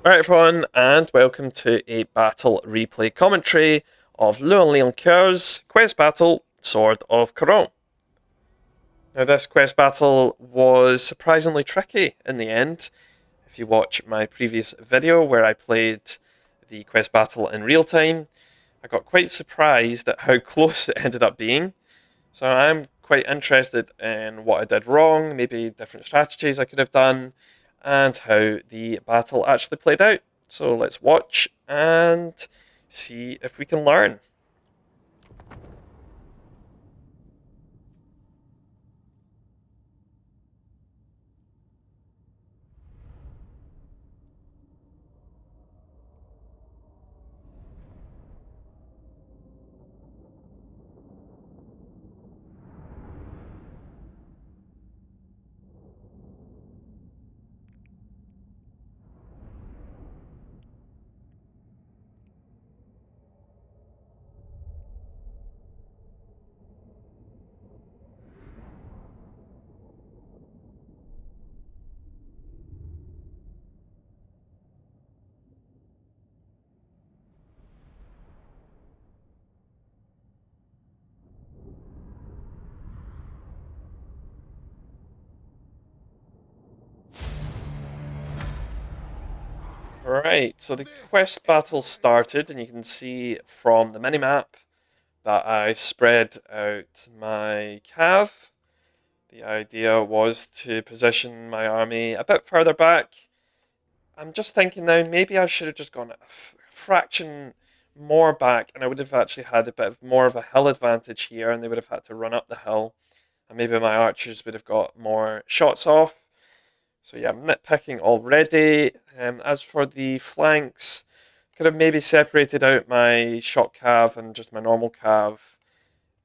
Alright everyone, and welcome to a battle replay commentary of Leoncoeur's quest battle, Sword of Couronne. Now this quest battle was surprisingly tricky in the end. If you watch my previous video where I played the quest battle in real time, I got quite surprised at how close it ended up being. So I'm quite interested in what I did wrong, maybe different strategies I could have done, and how the battle actually played out. So let's watch and see if we can learn. Right, so the quest battle started, and you can see from the minimap that I spread out my cav. The idea was to position my army a bit further back. I'm just thinking now, maybe I should have just gone a fraction more back, and I would have actually had a bit of more of a hill advantage here, and they would have had to run up the hill, and maybe my archers would have got more shots off. So yeah, I'm nitpicking already. As for the flanks, could have maybe separated out my shot cav and just my normal cav.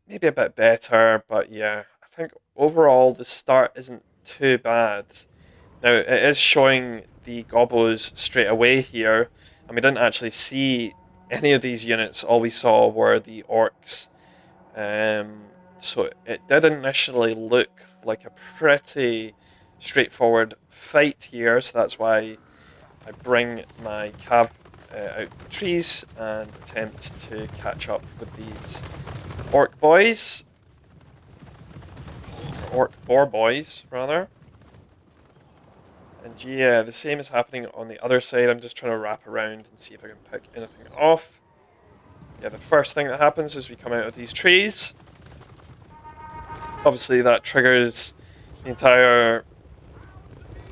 Maybe a bit better, but yeah, I think overall the start isn't too bad. Now, it is showing the gobos straight away here, and we didn't actually see any of these units. All we saw were the orcs. So it did initially look like a pretty straightforward fight here, so that's why I bring my cav out the trees and attempt to catch up with these orc boys. Or orc boar boys, rather. And yeah, the same is happening on the other side. I'm just trying to wrap around and see if I can pick anything off. Yeah, the first thing that happens is we come out of these trees. Obviously that triggers the entire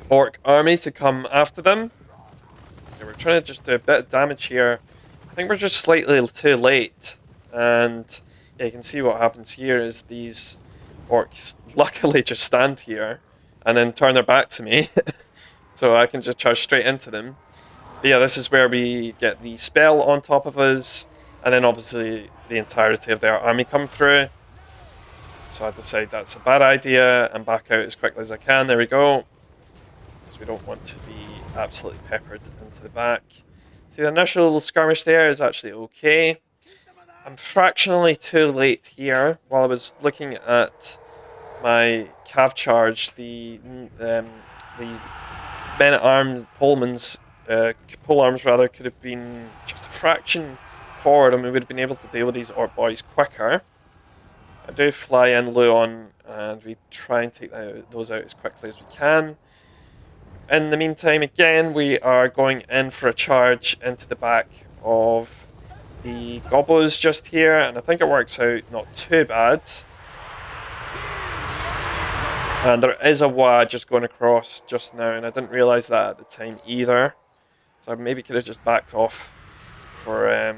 orc army to come after them. Okay, we're trying to just do a bit of damage here. I think we're just slightly too late. And yeah, you can see what happens here is these orcs luckily just stand here and then turn their back to me. So I can just charge straight into them. But yeah, this is where we get the spell on top of us, and then obviously the entirety of their army come through. So I decide that's a bad idea and back out as quickly as I can. There we go. Because we don't want to be absolutely peppered into the back. See, the initial little skirmish there is actually okay. I'm fractionally too late here. While I was looking at my cav charge, the men at arms, pole arms rather, could have been just a fraction forward, and we would have been able to deal with these orc boys quicker. I do fly in Louen, and we try and take those out as quickly as we can. In the meantime, again, we are going in for a charge into the back of the gobos just here, and I think it works out not too bad. And there is a WH just going across just now, and I didn't realise that at the time either. So I maybe could have just backed off for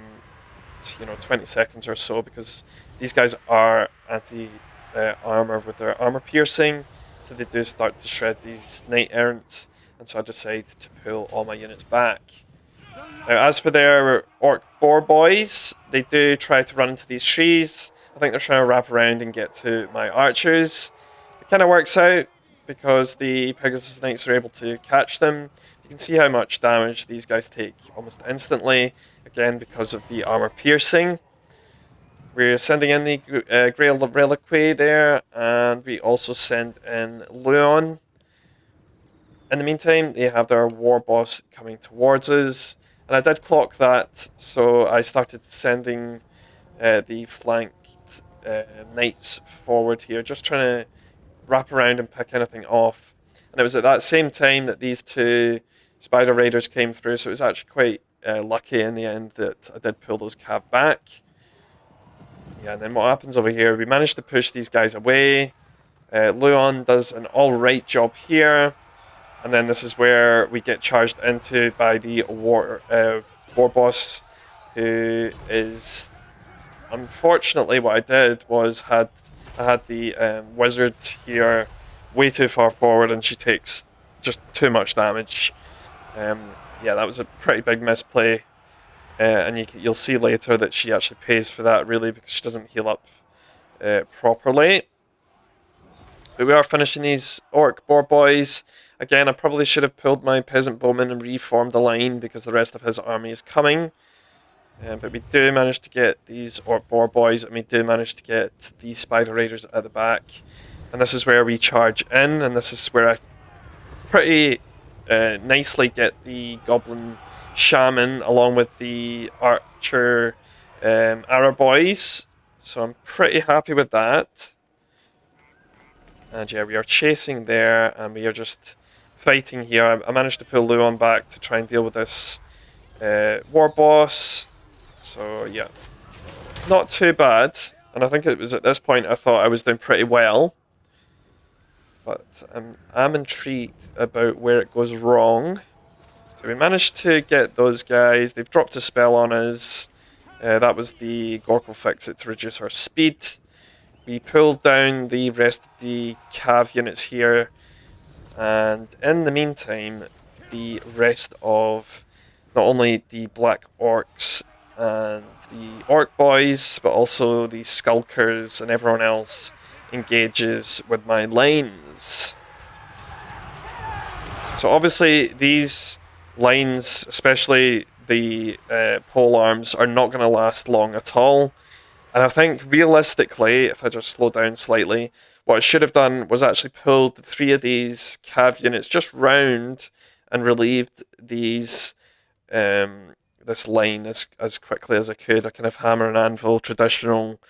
20 seconds or so, because these guys are anti-armor with their armor piercing, so they do start to shred these knight errants, and so I decide to pull all my units back. Now, as for their orc boar boys, they do try to run into these trees. I think they're trying to wrap around and get to my archers. It kind of works out because the Pegasus Knights are able to catch them. You can see how much damage these guys take almost instantly, again because of the armor piercing. We're sending in the Grail of Reliquary there, and we also send in Louen. In the meantime, they have their war boss coming towards us, and I did clock that, so I started sending the flanked knights forward here, just trying to wrap around and pick anything off. And it was at that same time that these two spider raiders came through, so it was actually quite lucky in the end that I did pull those cav back. Yeah, and then what happens over here, we managed to push these guys away. Louen does an alright job here. And then this is where we get charged into by the war boss, who is, unfortunately, what I did was I had the wizard here way too far forward, and she takes just too much damage. Yeah, that was a pretty big misplay, and you'll see later that she actually pays for that, really, because she doesn't heal up properly. But we are finishing these orc boar boys. Again, I probably should have pulled my peasant bowman and reformed the line because the rest of his army is coming. But we do manage to get these orc boar boys, and we do manage to get these spider raiders at the back. And this is where we charge in, and this is where I pretty nicely get the goblin shaman along with the archer arrow boys. So I'm pretty happy with that. And yeah, we are chasing there, and we are just fighting here. I managed to pull Louen back to try and deal with this war boss. So yeah, not too bad. And I think it was at this point I thought I was doing pretty well. But I'm intrigued about where it goes wrong. So we managed to get those guys. They've dropped a spell on us. That was the Gorkle Fix-It to reduce our speed. We pulled down the rest of the cav units here, and in the meantime, the rest of not only the black orcs and the orc boys, but also the skulkers and everyone else engages with my lines. So obviously these lines, especially the pole arms, are not going to last long at all. And I think, realistically, if I just slow down slightly, what I should have done was actually pulled the 3 of these cav units just round and relieved these this line as quickly as I could. A kind of hammer and anvil traditional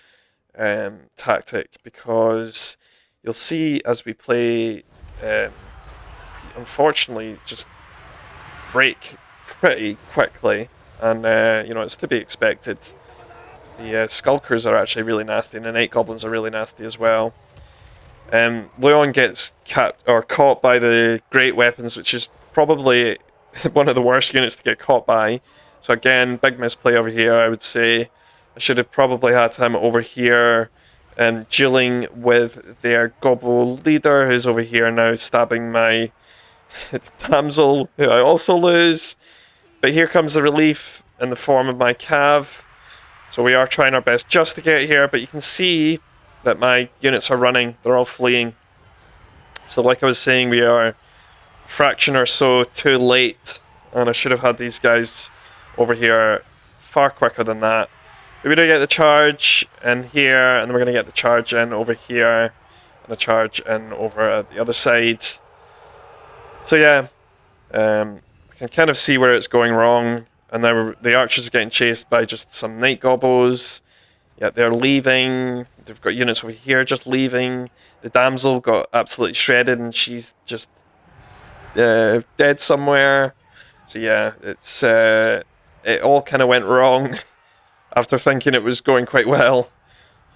tactic, because you'll see as we play, unfortunately, just break pretty quickly, and it's to be expected. The skulkers are actually really nasty, and the night goblins are really nasty as well. Louen gets caught by the great weapons, which is probably one of the worst units to get caught by. So again, big misplay over here, I would say. I should have probably had him over here dueling with their gobble leader, who's over here now stabbing my damsel, who I also lose. But here comes the relief in the form of my cav. So we are trying our best just to get here, but you can see that my units are running. They're all fleeing. So like I was saying, we are a fraction or so too late, and I should have had these guys over here far quicker than that. But we do get the charge in here, and then we're going to get the charge in over here, and a charge in over at the other side. So yeah, I can kind of see where it's going wrong. And now the archers are getting chased by just some night gobbles. Yeah, they're leaving. They've got units over here just leaving. The damsel got absolutely shredded, and she's just dead somewhere. So yeah, it all kind of went wrong after thinking it was going quite well.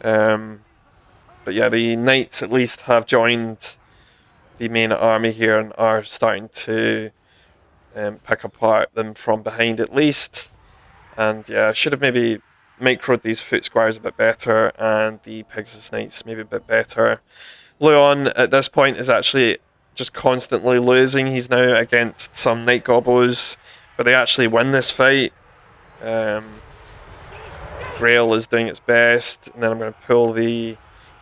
But yeah, the knights at least have joined the main army here and are starting to pick apart them from behind at least. And yeah, I should have maybe microed these foot squires a bit better, and the Pegasus Knights maybe a bit better. Louen at this point is actually just constantly losing. He's now against some Night Gobos, but they actually win this fight. Grail is doing its best, and then I'm going to pull the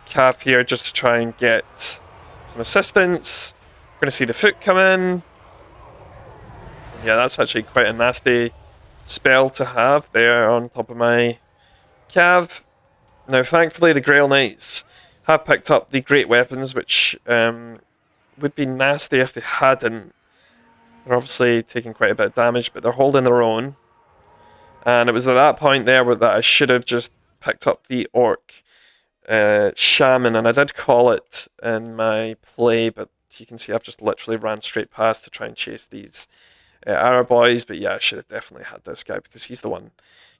calf here just to try and get some assistance. We're going to see the foot come in. Yeah, that's actually quite a nasty spell to have there on top of my cav. Now, thankfully, the Grail Knights have picked up the great weapons, which would be nasty if they hadn't. They're obviously taking quite a bit of damage, but they're holding their own. And it was at that point there that I should have just picked up the Orc Shaman, and I did call it in my play, but you can see I've just literally ran straight past to try and chase these arrow boys. But yeah, I should have definitely had this guy because he's the one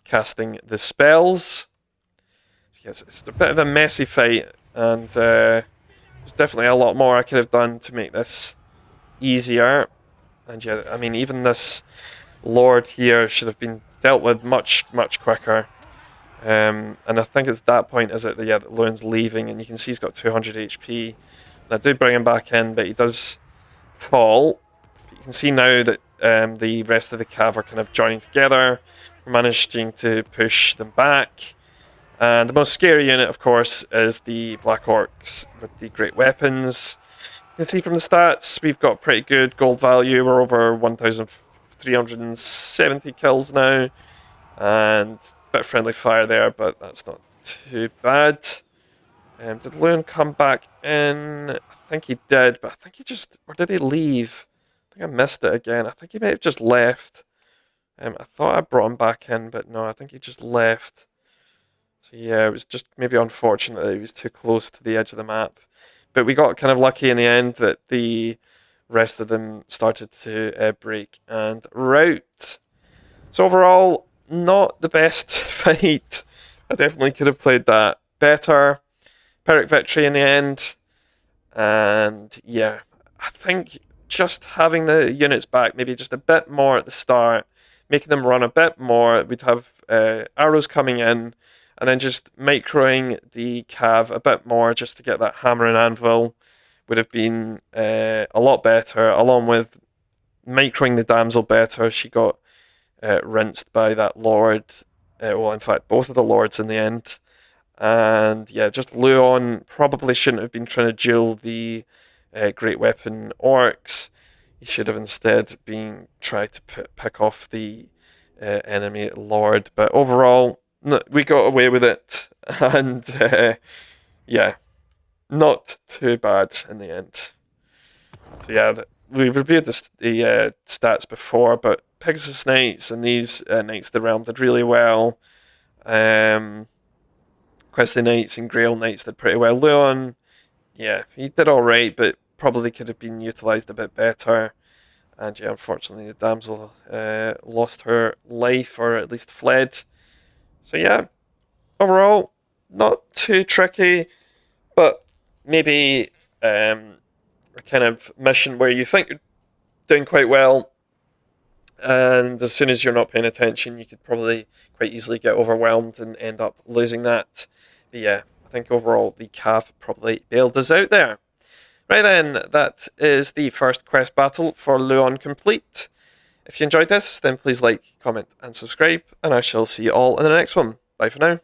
casting the spells. So yes, it's a bit of a messy fight, and there's definitely a lot more I could have done to make this easier. And yeah, I mean, even this Lord here should have been dealt with much, much quicker. And I think it's that point, is it, that Louen's leaving, and you can see he's got 200 HP. And I do bring him back in, but he does fall. But you can see now that the rest of the cav are kind of joining together. We're managing to push them back. And the most scary unit, of course, is the Black Orcs with the great weapons. You can see from the stats, we've got pretty good gold value. We're over 1,370 kills now. And a bit of friendly fire there, but that's not too bad. Did Louen come back in? I think he did, but I think he just... Or did he leave? I think I missed it again. I think he may have just left. I thought I brought him back in, but no, I think he just left. So yeah, it was just maybe unfortunate that he was too close to the edge of the map. But we got kind of lucky in the end that the rest of them started to break and rout. So overall, not the best fight. I definitely could have played that better. Pyrrhic victory in the end. And yeah, I think just having the units back, maybe just a bit more at the start, making them run a bit more, we'd have arrows coming in, and then just microing the cav a bit more just to get that hammer and anvil would have been a lot better, along with microing the damsel better. She got rinsed by that lord. Well, in fact, both of the lords in the end. And yeah, just Louen probably shouldn't have been trying to duel the great weapon orcs. He should have instead been trying to pick off the enemy lord. But overall, no, we got away with it. And yeah, not too bad in the end. So yeah, we reviewed the stats before, but Pegasus Knights and these Knights of the Realm did really well. Questley Knights and Grail Knights did pretty well. Louen, yeah, he did alright, but probably could have been utilised a bit better. And yeah, unfortunately the damsel lost her life, or at least fled. So yeah, overall, not too tricky, but maybe a kind of mission where you think you're doing quite well, and as soon as you're not paying attention, you could probably quite easily get overwhelmed and end up losing that. But yeah, I think overall the cav probably bailed us out there. Right then, that is the first quest battle for Louen complete. If you enjoyed this, then please like, comment and subscribe, and I shall see you all in the next one. Bye for now.